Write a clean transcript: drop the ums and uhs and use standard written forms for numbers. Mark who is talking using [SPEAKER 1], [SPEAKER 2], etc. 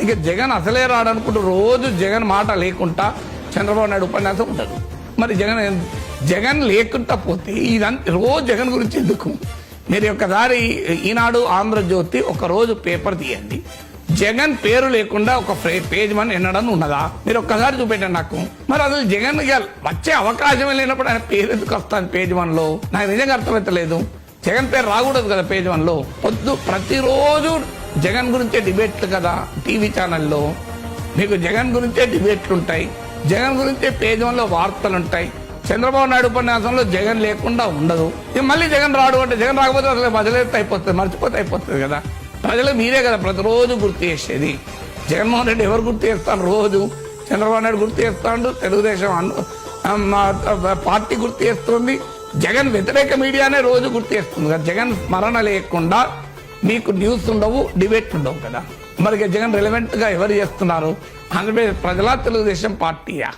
[SPEAKER 1] ఇక జగన్ అసలే రాడనుకుంటూ రోజు జగన్ మాట లేకుండా చంద్రబాబు నాయుడు ఉపన్యాసం ఉండదు. మరి జగన్ లేకుండా పోతే ఇదంతా రోజు జగన్ గురించి ఎందుకు? మీరు ఒక్కసారి ఈనాడు ఆంధ్రజ్యోతి ఒక రోజు పేపర్ తీయండి, జగన్ పేరు లేకుండా ఒక పేజ్ వన్ ఎన్నడని ఉన్నదా? మీరు ఒక్కసారి చూపెట్టండి నాకు. మరి అసలు జగన్ వచ్చే అవకాశమే లేనప్పుడు ఆయన పేరు ఎందుకు వస్తుంది పేజ్ వన్ లో? నాకు నిజంగా అర్థమవుతలేదు. జగన్ పేరు రాకూడదు కదా పేజ్ వన్ లో. ప్రతిరోజు జగన్ గురించే డిబేట్లు కదా టీవీ ఛానల్లో. మీకు జగన్ గురించే డిబేట్లు ఉంటాయి, జగన్ గురించే పేజ్ వన్ లో వార్తలు ఉంటాయి. చంద్రబాబు నాయుడు ఉపన్యాసంలో జగన్ లేకుండా ఉండదు. మళ్ళీ జగన్ రాడు అంటే జగన్ రాకపోతే అసలు బదిలేస్తే అయిపోతుంది, మర్చిపోతే అయిపోతుంది కదా. ప్రజలు మీరే కదా ప్రతిరోజు గుర్తు చేసేది. జగన్మోహన్ రెడ్డి ఎవరు గుర్తు చేస్తాను? రోజు చంద్రబాబు నాయుడు గుర్తు చేస్తాడు, తెలుగుదేశం పార్టీ గుర్తు చేస్తుంది, జగన్ వ్యతిరేక మీడియానే రోజు గుర్తు చేస్తుంది కదా. జగన్ స్మరణ లేకుండా మీకు న్యూస్ ఉండవు, డిబేట్ ఉండవు కదా. మరి జగన్ రిలవెంట్ గా ఎవరు చేస్తున్నారు? ఆంధ్రప్రదేశ్ ప్రజల తెలుగుదేశం పార్టీయా?